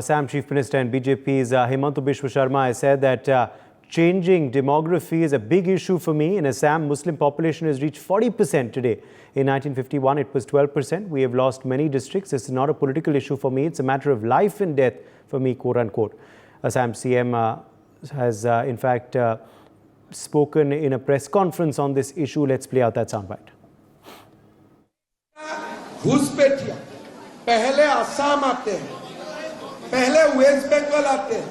Assam Chief Minister and BJP's Himanta Biswa Sharma has said that changing demography is a big issue for me. In Assam, Muslim population has reached 40% today. In 1951, it was 12%. We have lost many districts. This is not a political issue for me. It's a matter of life and death for me, quote unquote. Assam CM has in fact spoken in a press conference on this issue. Let's play out that soundbite. घुसपैठिया पहले असम आते हैं, पहले waste Bengal आते हैं,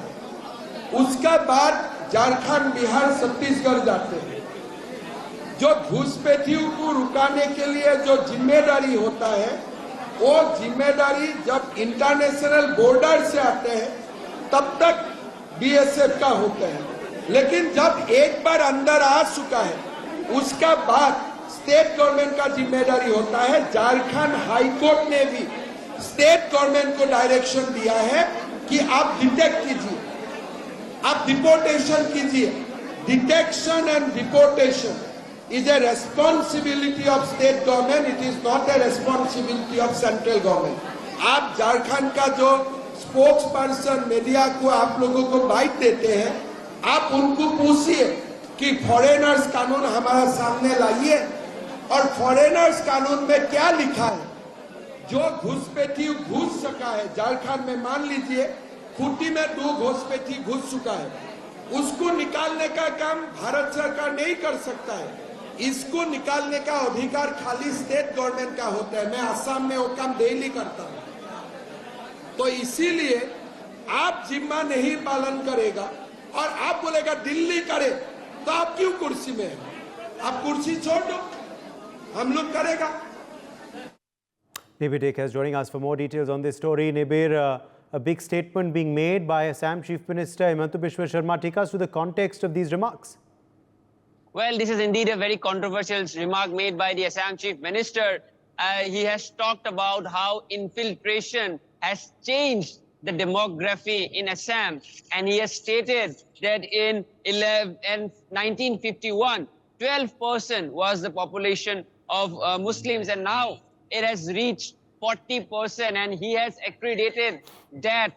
उसका बाद झारखंड, बिहार, छत्तीसगढ़ जाते हैं। जो घुसपैठियों को रुकाने के लिए जो जिम्मेदारी होता है, वो जिम्मेदारी जब इंटरनेशनल बॉर्डर से आते हैं तब तक बीएसएफ का होता है, लेकिन जब एक बार अंदर आ चुका है उसका बाद स्टेट गवर्नमेंट का जिम्मेदारी होता है। झारखंड हाईकोर्ट ने भी स्टेट गवर्नमेंट को डायरेक्शन दिया है कि आप डिटेक्ट कीजिए, आप डिपोर्टेशन कीजिए। Detection and deportation is a responsibility of state government, it is not a responsibility of central government. आप झारखंड का जो स्पोक्स पर्सन मीडिया को आप लोगों को बाइट देते हैं, आप उनको पूछिए कि फॉरेनर्स कानून हमारा सामने लाइए और फॉरेनर्स कानून में क्या लिखा है। जो घुसपैठी घुस सका है झारखंड में, मान लीजिए खूंटी में 2 घुसपैठी घुस चुका है, उसको निकालने का काम भारत सरकार नहीं कर सकता है। इसको निकालने का अधिकार खाली स्टेट गवर्नमेंट का होता है। मैं असम में वो काम डेली करता हूं। तो इसीलिए आप जिम्मा नहीं पालन करेगा और आप बोलेगा दिल्ली करे, तो आप क्यों कुर्सी में हैं? आप कुर्सी छोड़ दो, हम लोग करेगा। Nibir Dekh is joining us for more details on this story. Nibir, a big statement being made by Assam Chief Minister Himanta Biswa Sharma. Take us to the context of these remarks. Well, this is indeed a very controversial remark made by the Assam Chief Minister. He has talked about how infiltration has changed the demography in Assam, and he has stated that in 1951, 12% was the population of Muslims, and now it has reached 40%, and he has accredited that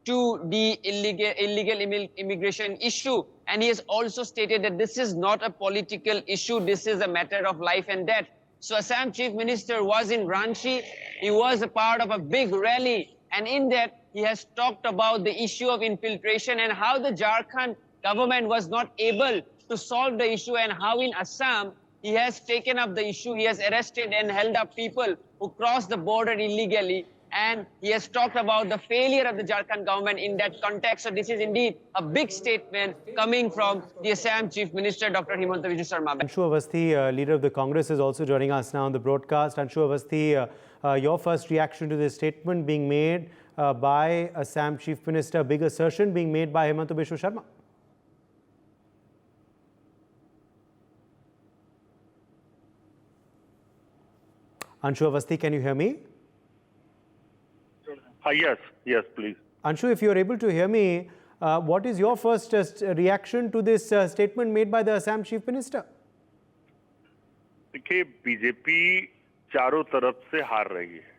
to the illegal immigration issue. And he has also stated that this is not a political issue, this is a matter of life and death. So Assam Chief Minister was in Ranchi, he was a part of a big rally, and in that he has talked about the issue of infiltration and how the Jharkhand government was not able to solve the issue, and how in Assam he has taken up the issue. He has arrested and held up people who crossed the border illegally, and he has talked about the failure of the Jharkhand government in that context. So this is indeed a big statement coming from the Assam Chief Minister, Dr. Himanta Biswa Sharma. Anshu Awasthi, leader of the Congress, is also joining us now on the broadcast. Anshu Awasthi, your first reaction to this statement being made by Assam Chief Minister, big assertion being made by Himanta Biswa Sharma. Anshu Awasthi, can you hear me? Yes, please. Anshu, if you're able to hear me, what is your first reaction to this statement made by the Assam Chief Minister? देखिए, BJP चारों तरफ से हार रही है,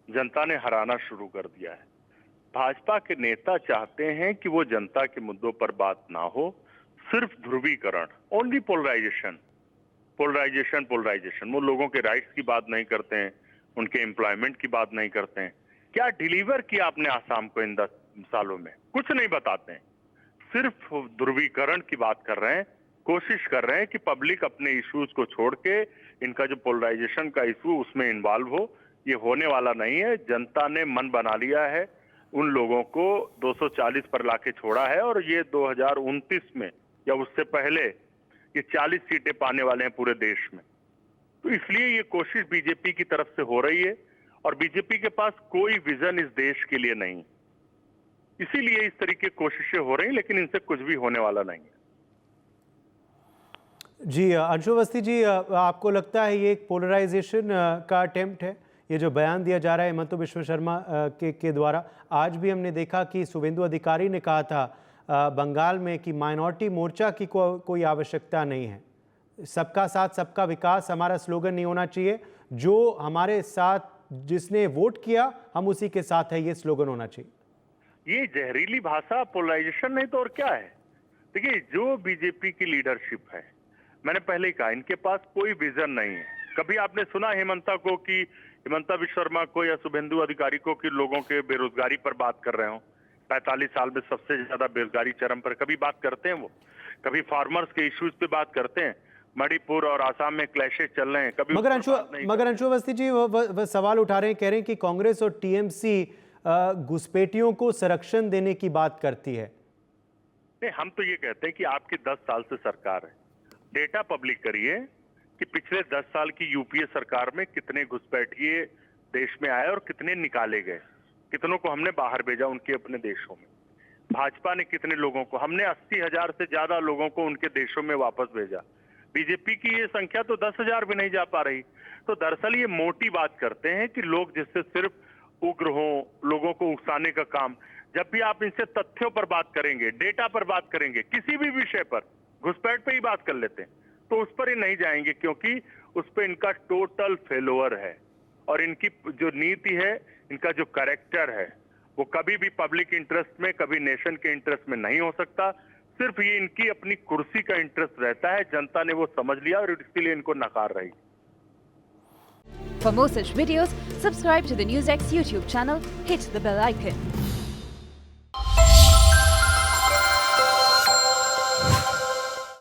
जनता ने हराना शुरू कर दिया है। भाजपा के नेता चाहते हैं कि वो जनता के मुद्दों पर बात ना हो, सिर्फ ध्रुवीकरण, ओनली पोलराइजेशन। वो लोगों के राइट्स की बात नहीं करते हैं, उनके एम्प्लॉयमेंट की बात नहीं करते हैं। क्या डिलीवर किया आपने आसाम को इन 10 सालों में? कुछ नहीं बताते हैं, सिर्फ ध्रुवीकरण की बात कर रहे हैं। कोशिश कर रहे हैं कि पब्लिक अपने इश्यूज को छोड़ के इनका जो पोलराइजेशन का इशू उसमें इन्वॉल्व हो। ये होने वाला नहीं है। जनता ने मन बना लिया है, उन लोगों को 240 पर लाके छोड़ा है, और ये 2029 में या उससे पहले ये 40 सीटें पाने वाले हैं पूरे देश में। तो इसलिए ये कोशिश बीजेपी की तरफ से हो रही है, और बीजेपी के पास कोई विजन इस देश के लिए नहीं, इसीलिए इस तरीके की कोशिशें हो रही हैं, लेकिन इनसे कुछ भी होने वाला नहीं है। जी अंशु अवस्थी जी, आपको लगता है ये एक पोलराइजेशन का अटेम्प्ट है, ये जो बयान दिया जा रहा है हिमंता बिश्व शर्मा के द्वारा? आज भी हमने देखा कि शुभेंदु अधिकारी ने कहा था बंगाल में कि माइनॉरिटी मोर्चा की कोई आवश्यकता नहीं है, सबका साथ सबका विकास हमारा स्लोगन नहीं होना चाहिए, जो हमारे साथ जिसने वोट किया हम उसी के साथ है, ये स्लोगन होना चाहिए। ये जहरीली भाषा, पोलराइजेशन नहीं तो और क्या है? देखिए, जो बीजेपी की लीडरशिप है, मैंने पहले ही कहा, इनके पास कोई विजन नहीं है। कभी आपने सुना हिमंता विश्व शर्मा को या शुभेंदु अधिकारी को कि लोगों के बेरोजगारी पर बात कर रहे हो? 45 साल में सबसे ज्यादा बेरोजगारी चरम पर, कभी बात करते हैं वो? कभी फार्मर्स के इश्यूज पे बात करते हैं? मणिपुर और आसाम में क्लैशेस चल रहे हैं, कभी मगर अंशु अवस्थी जी वो सवाल उठा रहे हैं, कह रहे हैं कि कांग्रेस और टीएमसी घुसपैठियों को संरक्षण देने की बात करती है। नहीं, हम तो ये कहते हैं कि आपकी 10 साल से सरकार है, डेटा पब्लिक करिए कि पिछले 10 साल की यूपीए सरकार में कितने घुसपैठिए देश में आए और कितने निकाले गए, कितनों को हमने बाहर भेजा उनके अपने देशों में। भाजपा ने कितने लोगों को, हमने 80,000 से ज्यादा लोगों को उनके देशों में वापस भेजा। बीजेपी की ये संख्या तो 10,000 भी नहीं जा पा रही। तो दरअसल ये मोटी बात करते हैं कि लोग जिससे सिर्फ उग्र हो, लोगों को उकसाने का काम। जब भी आप इनसे तथ्यों पर बात करेंगे, डेटा पर बात करेंगे, किसी भी विषय पर, घुसपैठ पे ही बात कर लेते हैं, तो उस पर ही नहीं जाएंगे, क्योंकि उस पर इनका टोटल फेलोवर है। और इनकी जो नीति है, इनका जो कैरेक्टर है, वो कभी भी पब्लिक इंटरेस्ट में, कभी नेशन के इंटरेस्ट में नहीं हो सकता। सिर्फ ये इनकी अपनी कुर्सी का इंटरेस्ट रहता है। जनता ने वो समझ लिया और इसलिए इनको नकार रही। For more such videos, subscribe to the NewsX YouTube channel, hit the bell icon.